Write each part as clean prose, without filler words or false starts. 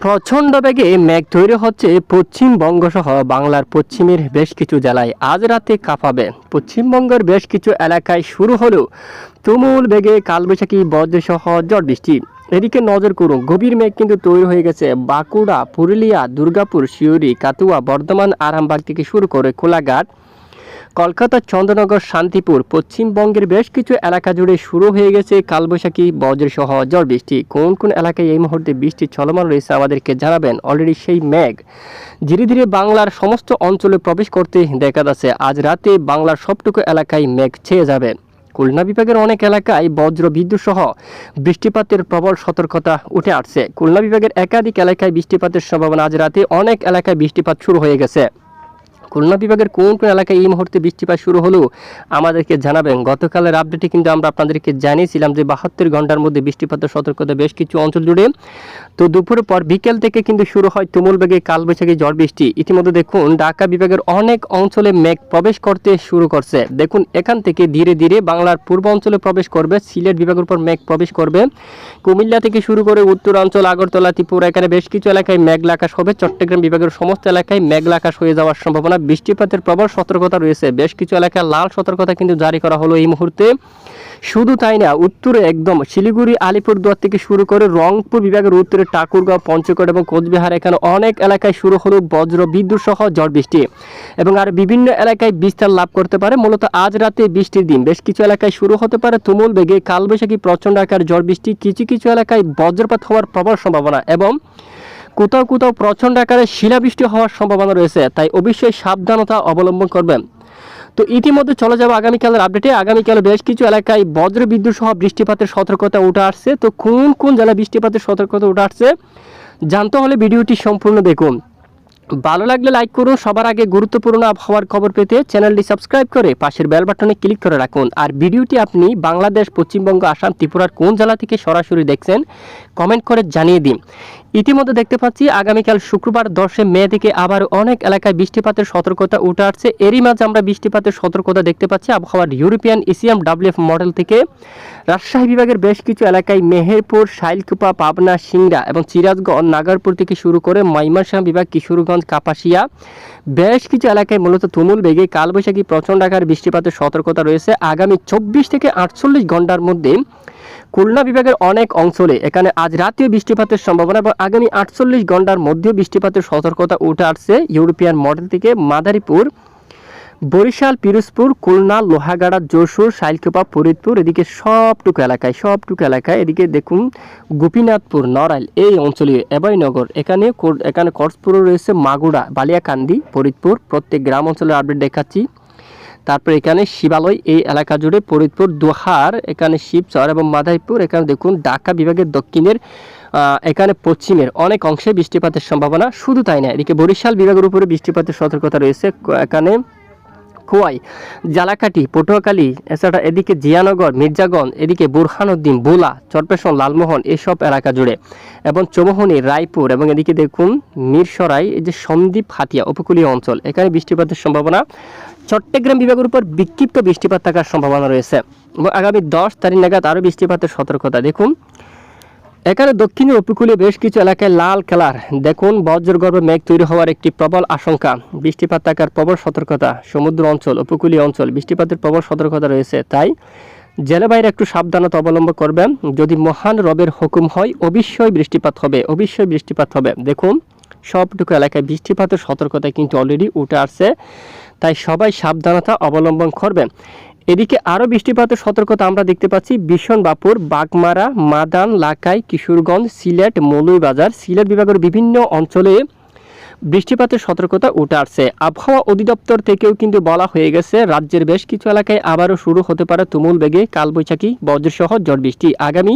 প্রচণ্ড বেগে মেঘ তৈরি হচ্ছে পশ্চিমবঙ্গ সহ বাংলার পশ্চিমের বেশ কিছু জেলায়। আজ রাতে কাঁপাবে পশ্চিমবঙ্গের বেশ কিছু এলাকায় শুরু হলেও তুমুল বেগে কালবৈশাখী বজ্রসহ ঝড় বৃষ্টি। এদিকে নজর করুন, গভীর মেঘ কিন্তু তৈরি হয়ে গেছে বাঁকুড়া, পুরুলিয়া, দুর্গাপুর, সিউড়ি, কাতুয়া, বর্ধমান, আরামবাগ থেকে শুরু করে কোলাঘাট, কলকাতা, চন্দ্রনগর, শান্তিপুর, পশ্চিমবঙ্গের বেশ কিছু এলাকা জুড়ে শুরু হয়ে গেছে কালবৈশাখী বজ্রসহ ঝড় বৃষ্টি। কোন কোন এলাকায় এই মুহূর্তে বৃষ্টি চলমান রয়েছে আমাদেরকে জানাবেন। অলরেডি সেই মেঘ ধীরে ধীরে বাংলার সমস্ত অঞ্চলে প্রবেশ করতে দেখা যাচ্ছে। আজ রাতে বাংলার সবটুকু এলাকায় মেঘ ছেয়ে যাবে। খুলনা বিভাগের অনেক এলাকায় বজ্র বিদ্যুৎ সহ বৃষ্টিপাতের প্রবল সতর্কতা উঠে আসছে। খুলনা বিভাগের একাধিক এলাকায় বৃষ্টিপাতের সম্ভাবনা। আজ রাতে অনেক এলাকায় বৃষ্টিপাত শুরু হয়ে গেছে। খুলনা বিভাগের কোন কোন এলাকায় এই মুহূর্তে বৃষ্টিপাত শুরু হলো আমাদেরকে জানাবেন। গতকালের আপডেটে কিন্তু আমরা আপনাদেরকে জানিয়েছিলাম যে 72 ঘন্টার মধ্যে বৃষ্টিপাতের সতর্কতা বেশ কিছু অঞ্চল জুড়ে। তো দুপুরের পর বিকেল থেকে কিন্তু শুরু হয় তুমুল বেগে কালবৈশাখী ঝড় বৃষ্টি। ইতিমধ্যে দেখুন ঢাকা বিভাগের অনেক অঞ্চলে মেঘ প্রবেশ করতে শুরু করছে। দেখুন এখান থেকে ধীরে ধীরে বাংলার পূর্ব অঞ্চলে প্রবেশ করবে, সিলেট বিভাগের উপর মেঘ প্রবেশ করবে, কুমিল্লা থেকে শুরু করে উত্তরাঞ্চল, আগরতলা, ত্রিপুরা, এখানে বেশ কিছু এলাকায় মেঘলা আকাশ হবে। চট্টগ্রাম বিভাগের সমস্ত এলাকায় মেঘলা আকাশ হয়ে যাওয়ার সম্ভাবনা। বৃষ্টিপাতের প্রবল সতর্কতা রয়েছে। বেশ কিছু এলাকায় লাল সতর্কতা কিন্তু জারি করা হলো এই মুহূর্তে। শুধু তাই না, উত্তরে একদম শিলিগুড়ি, আলিপুরদুয়ার থেকে শুরু করে রংপুর বিভাগের উত্তরে ঠাকুরগাঁও, পঞ্চগড় এবং কোচবিহার, এখানে অনেক এলাকায় শুরু হলো বজ্র বিদ্যুৎ সহ ঝড় বৃষ্টি এবং আর বিভিন্ন এলাকায় বিস্তার লাভ করতে পারে। মূলত আজ রাতে বৃষ্টির দিন। বেশ কিছু এলাকায় শুরু হতে পারে তুমুল বেগে কালবৈশাখী প্রচণ্ড আকার ঝড় বৃষ্টি। কিছু কিছু এলাকায় বজ্রপাত হওয়ার প্রবল সম্ভাবনা এবং কোথাও কোথাও প্রচণ্ড আকারে শিলাবৃষ্টি হওয়ার সম্ভাবনা রয়েছে। তাই অবশ্যই সাবধানতা অবলম্বন করবেন। তো ইতিমধ্যে চলে যাবো আগামীকালের আপডেটে। আগামীকালে বেশ কিছু এলাকায় বজ্র বিদ্যুৎ সহ বৃষ্টিপাতের সতর্কতা উঠে আসছে। তো কোন কোন জেলায় বৃষ্টিপাতের সতর্কতা উঠে আসছে জানতে হলে ভিডিওটি সম্পূর্ণ দেখুন। ভালো লাগলে লাইক করুন। সবার আগে গুরুত্বপূর্ণ আবহাওয়ার খবর পেতে চ্যানেলটি সাবস্ক্রাইব করে পাশের বেল বাটনে ক্লিক করে রাখুন। আর ভিডিওটি আপনি বাংলাদেশ, পশ্চিমবঙ্গ, আসাম, ত্রিপুরার কোন জেলা থেকে সরাসরি দেখছেন কমেন্ট করে জানিয়ে দিন। ইতিমধ্যে দেখতে পাচ্ছি আগামীকাল শুক্রবার 10 মে থেকে আবার অনেক এলাকায় বৃষ্টিপাতের সতর্কতা উঠে আসছে। এরই মাঝে আমরা বৃষ্টিপাতের সতর্কতা দেখতে পাচ্ছি আবহাওয়ার ইউরোপিয়ান এশিয়াম WF মডেল থেকে। রাজশাহী বিভাগের বেশ কিছু এলাকায় মেহেরপুর, শাইলকুপা, পাবনা, সিংড়া এবং সিরাজগঞ্জ, নাগারপুর থেকে শুরু করে ময়মনসিংহ বিভাগ, কিশোরগঞ্জ, কাপাসিয়া, বেশ কিছু এলাকায় মূলত তুমুল বেগে কালবৈশাখী প্রচণ্ড আকার বৃষ্টিপাতের সতর্কতা রয়েছে। আগামী 24 থেকে 48 ঘন্টার মধ্যে খুলনা বিভাগের অনেক অঞ্চলে এখানে আজ রাতেও বৃষ্টিপাতের সম্ভাবনা এবং আগামী 48 ঘন্টার মধ্যেও বৃষ্টিপাতের সতর্কতা উঠে আসছে ইউরোপিয়ান মডেল থেকে। মাদারীপুর, বরিশাল, পিরোজপুর, খুলনা, লোহাগাড়া, যশোর, শাইলকুপা, ফরিদপুর, এদিকে সবটুকু এলাকায় এদিকে দেখুন গোপীনাথপুর, নড়াইল এই অঞ্চলে, এবাইনগর, এখানে কর্সপুরে রয়েছে, মাগুড়া, বালিয়াকান্দি, ফরিদপুর, প্রত্যেক গ্রাম অঞ্চলের আপডেট দেখাচ্ছি। তারপর এখানে শিবালয় এই এলাকা জুড়ে, ফরিদপুর, দোহার, এখানে শিবচর এবং মাদারীপুর, এখানে দেখুন ঢাকা বিভাগের দক্ষিণের এখানে পশ্চিমের অনেক অংশে বৃষ্টিপাতের সম্ভাবনা। শুধু তাই না, এদিকে বরিশাল বিভাগের উপরে বৃষ্টিপাতের সতর্কতা রয়েছে। এখানে খোয়াই, জালাকাঠি, পটুয়াখালী, এছাড়া এদিকে জিয়ানগর, মির্জাগঞ্জ, এদিকে বুরহানুদ্দিন, ভোলা, চরপেশন, লালমোহন এসব এলাকা জুড়ে এবং চৌমোহনী, রায়পুর এবং এদিকে দেখুন মিরসরাই, এই যে সন্দ্বীপ, হাতিয়া উপকূলীয় অঞ্চল, এখানে বৃষ্টিপাতের সম্ভাবনা। চট্টগ্রাম বিভাগের উপর বিক্ষিপ্ত বৃষ্টিপাত থাকার সম্ভাবনা রয়েছে এবং আগামী 10 তারিখ নাগাদ আরও বৃষ্টিপাতের সতর্কতা। দেখুন এখানে দক্ষিণের উপকূলে বেশ কিছু এলাকায় লাল কালার, দেখুন বজ্রগর্ভ মেঘ তৈরি হওয়ার একটি প্রবল আশঙ্কা, বৃষ্টিপাত থাকার প্রবল সতর্কতা। সমুদ্র অঞ্চল, উপকূলীয় অঞ্চল বৃষ্টিপাতের প্রবল সতর্কতা রয়েছে। তাই জেলে বাইরে একটু সাবধানতা অবলম্বন করবেন। যদি মহান রবের হুকুম হয় অবশ্যই বৃষ্টিপাত হবে। দেখুন সবটুকু এলাকায় বৃষ্টিপাতের সতর্কতা কিন্তু অলরেডি উঠে আসছে। তাই সবাই সাবধানতা অবলম্বন করবেন। এদিকে আরও বৃষ্টিপাতের সতর্কতা আমরা দেখতে পাচ্ছি বিশনবাপুর, বাগমারা, মাদান, লাকাই, কিশোরগঞ্জ, সিলেট, মৌলভীবাজার, সিলেট বিভাগের বিভিন্ন অঞ্চলে বৃষ্টিপাতের সতর্কতা উঠে আসছে। আবহাওয়া অধিদপ্তর থেকেও কিন্তু বলা হয়ে গেছে রাজ্যের বেশ কিছু এলাকায় আবারও শুরু হতে পারে তুমুল বেগে কালবৈশাখী বজ্রসহ ঝড় বৃষ্টি। আগামী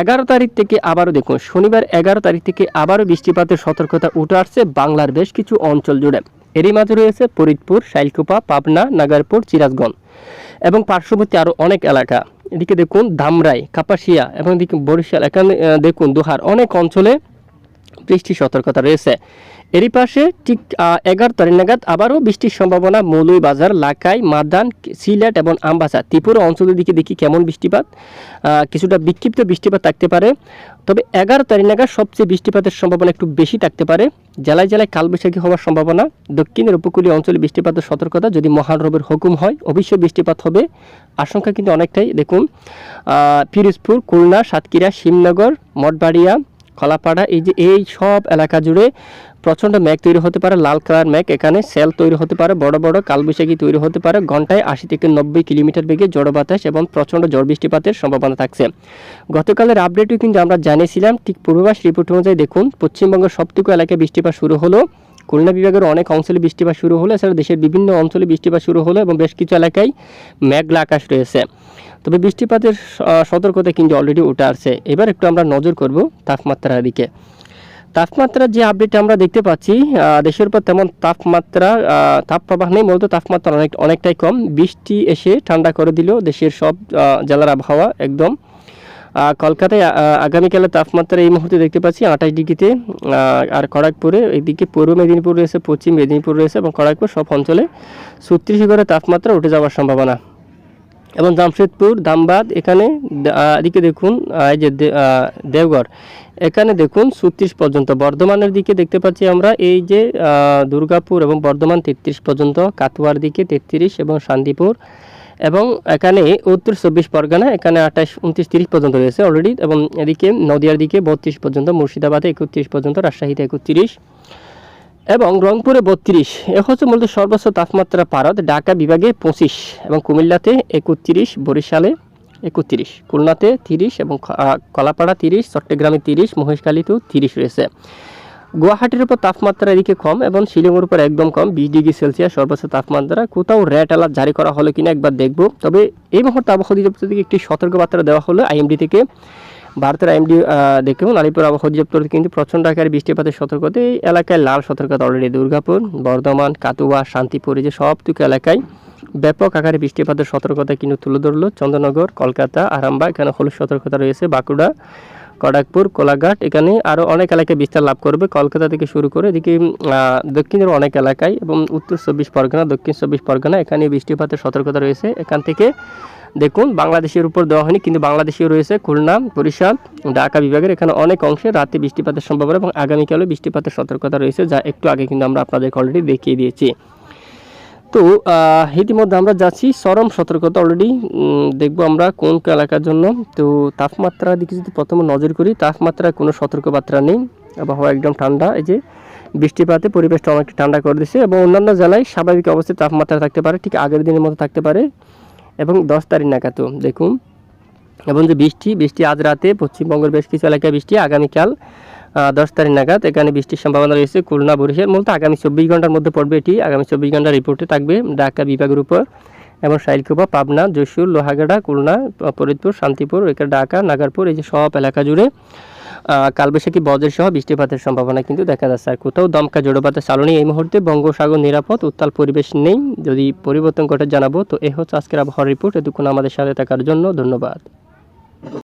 11 তারিখ থেকে আবারও দেখুন শনিবার 11 তারিখ থেকে আবারও বৃষ্টিপাতের সতর্কতা উঠে আসছে বাংলার বেশ কিছু অঞ্চল জুড়ে। এরই মাঝে রয়েছে ফরিদপুর, শাইলকুপা, পাবনা, নাগারপুর, সিরাজগঞ্জ এবং পার্শ্ববর্তী আরও অনেক এলাকা। এদিকে দেখুন ধামরাই, কাপাসিয়া এবং এদিকে বরিশাল, এখানে দেখুন দোহার, অনেক অঞ্চলে বৃষ্টির সতর্কতা রয়েছে। এরই পাশে ঠিক 11 তারিখ নাগাদ আবারও বৃষ্টির সম্ভাবনা মৌলভীবাজার, লাখাই, মাদান, সিলেট এবং আমবাসা, ত্রিপুরা অঞ্চলের দিকে দেখি কেমন বৃষ্টিপাত। কিছুটা বিক্ষিপ্ত বৃষ্টিপাত থাকতে পারে, তবে 11 তারিখ নাগাদ সবচেয়ে বৃষ্টিপাতের সম্ভাবনা একটু বেশি থাকতে পারে। জেলায় জেলায় কালবৈশাখী হওয়ার সম্ভাবনা। দক্ষিণের উপকূলীয় অঞ্চলে বৃষ্টিপাতের সতর্কতা, যদি মহানরবের হুকুম হয় অবশ্যই বৃষ্টিপাত হবে, আশঙ্কা কিন্তু অনেকটাই। দেখুন পিরোজপুর, খুলনা, সাতক্ষীরা, শিবনগর, মঠবাড়িয়া, খলাপাড়া, এই সব এলাকা জুড়ে প্রচণ্ড মেঘ তৈরি হতে পারে, লাল কালার মেঘ। এখানে সেল তৈরি হতে পারে, বড় বড় কালবৈশাখী তৈরি হতে পারে। ঘন্টায় 80 থেকে 90 কিলোমিটার বেগে ঝড়ো বাতাস এবং প্রচণ্ড ঝড় বৃষ্টিপাতের সম্ভাবনা থাকছে। গতকালের আপডেটও কিন্তু আমরা জানিয়েছিলাম, ঠিক পূর্বাভাস রিপোর্ট অনুযায়ী দেখুন পশ্চিমবঙ্গের সবটুকু এলাকায় বৃষ্টিপাত শুরু হলো, খুলনা বিভাগের অনেক অঞ্চলে বৃষ্টিপাত শুরু হলো, এছাড়া দেশের বিভিন্ন অঞ্চলে বৃষ্টিপাত শুরু হলো এবং বেশ কিছু এলাকায় মেঘলা আকাশ রয়েছে। তবে বৃষ্টিপাতের সতর্কতা কিন্তু অলরেডি উঠে আসছে। এবার একটু আমরা নজর করব তাপমাত্রার দিকে। তাপমাত্রার যে আপডেট আমরা দেখতে পাচ্ছি, দেশের উপর তেমন তাপপ্রবাহ নেই, মূলত তাপমাত্রা অনেকটাই কম। বৃষ্টি এসে ঠান্ডা করে দিল দেশের সব জেলার আবহাওয়া একদম। কলকাতায় আগামীকালের তাপমাত্রা এই মুহূর্তে দেখতে পাচ্ছি 28 ডিগ্রিতে, আর খড়গপুরে এইদিকে পূর্ব মেদিনীপুর রয়েছে, পশ্চিম মেদিনীপুর রয়েছে এবং খড়গপুর সব অঞ্চলে 36 করে তাপমাত্রা উঠে যাওয়ার সম্ভাবনা। এবং জামশেদপুর, ধানবাদ, এদিকে দেখুন এই যে দেওঘর, এখানে দেখুন 36 পর্যন্ত। বর্ধমানের দিকে দেখতে পাচ্ছি আমরা এই যে দুর্গাপুর এবং বর্ধমান 33 পর্যন্ত, কাতুয়ার দিকে 33 এবং শান্তিপুর, এবং এখানে উত্তর 24 পরগনা এখানে 28, 29, 30 পর্যন্ত রয়েছে অলরেডি। এবং এদিকে নদিয়ার দিকে 32 পর্যন্ত, মুর্শিদাবাদে 31 পর্যন্ত, রাজশাহীতে 31 এবং রংপুরে 32। এ হচ্ছে মূলত সর্বোচ্চ তাপমাত্রা পারদ। ঢাকা বিভাগে 25 এবং কুমিল্লাতে 31, বরিশালে 31, খুলনাতে 30 এবং কলাপাড়া 30, চট্টগ্রামে 30, মহেশখালীতেও 30 রয়েছে। গুয়াহাটির উপর তাপমাত্রা এদিকে কম এবং শিলংয়ের উপর একদম কম, 20 ডিগ্রি সেলসিয়াস সর্বোচ্চ তাপমাত্রা। কোথাও রেড অ্যালার্ট জারি করা হলো কিনা একবার দেখব। তবে এই মুহূর্তে আবহাওয়া অধিদপ্তর থেকে একটি সতর্কবার্তা দেওয়া হলো আইএমডি থেকে। ভারতের আইএমডি দেখুন, আলিপুর আবহাওয়া অধিদপ্তর কিন্তু প্রচণ্ড আকারে বৃষ্টিপাতের সতর্কতা। এই এলাকায় লাল সতর্কতা অলরেডি। দুর্গাপুর, বর্ধমান, কাতুয়া, শান্তিপুর, এই যে সবটুকু এলাকায় ব্যাপক আকারে বৃষ্টিপাতের সতর্কতা কিন্তু তুলে ধরলো। চন্দ্রনগর, কলকাতা, আরামবাগ এখানে হলুদ সতর্কতা রয়েছে। বাঁকুড়া, খড়গপুর, কোলাঘাট এখানে আরও অনেক এলাকায় বিস্তার লাভ করবে। কলকাতা থেকে শুরু করে এদিকে দক্ষিণের অনেক এলাকায় এবং উত্তর 24 পরগনা, দক্ষিণ 24 পরগনা এখানে বৃষ্টিপাতের সতর্কতা রয়েছে। এখান থেকে দেখুন বাংলাদেশের উপর দেওয়া হয়নি, কিন্তু বাংলাদেশেও রয়েছে খুলনা, বরিশাল, ঢাকা বিভাগের এখানে অনেক অংশে রাতে বৃষ্টিপাতের সম্ভাবনা এবং আগামীকালও বৃষ্টিপাতের সতর্কতা রয়েছে, যা একটু আগে কিন্তু আমরা আপনাদেরকে অলরেডি দেখিয়ে দিয়েছি। তো ইতিমধ্যে আমরা যাচ্ছি চরম সতর্কতা অলরেডি। দেখব আমরা কোন এলাকার জন্য। তো তাপমাত্রার দিকে যদি প্রথমে নজর করি, তাপমাত্রার কোনো সতর্কবার্তা নেই, আবহাওয়া একদম ঠান্ডা। এই যে বৃষ্টিপাতে পরিবেশটা অনেকটা ঠান্ডা করে দিচ্ছে এবং অন্যান্য জেলায় স্বাভাবিক অবস্থায় তাপমাত্রা থাকতে পারে, ঠিক আগের দিনের মতো থাকতে পারে। এবং 10 তারিখ নাগাদ দেখুন, এবং যে বৃষ্টি আজ রাতে পশ্চিমবঙ্গের বেশ কিছু এলাকায় বৃষ্টি, আগামীকাল 10 তারিখ নাগাদ এখানে বৃষ্টির সম্ভাবনা রয়েছে। খুলনা, বরিশাল মূলত আগামী 24 ঘন্টার মধ্যে পড়বে, এটি আগামী 24 ঘন্টার রিপোর্টে থাকবে ঢাকা বিভাগের উপর এবং শাইলকুপা, পাবনা, যশোর, লোহাগাড়া, খুলনা, ফরিদপুর, শান্তিপুর, এখানে ঢাকা, নাগারপুর, এই যে সব এলাকা জুড়ে কালবৈশাখী বজ্র সহ বৃষ্টিপাতের সম্ভাবনা কিন্তু দেখা যাচ্ছে। আর কোথাও দমকা জোড়ো বাতাস চালু নেই এই মুহূর্তে। বঙ্গোপসাগর নিরাপদ, উত্তাল পরিবেশ নেই। যদি পরিবর্তন ঘটে জানাবো। তো এই হচ্ছে আজকের আবহাওয়ার রিপোর্ট। এতক্ষণ আমাদের সাথে থাকার জন্য ধন্যবাদ।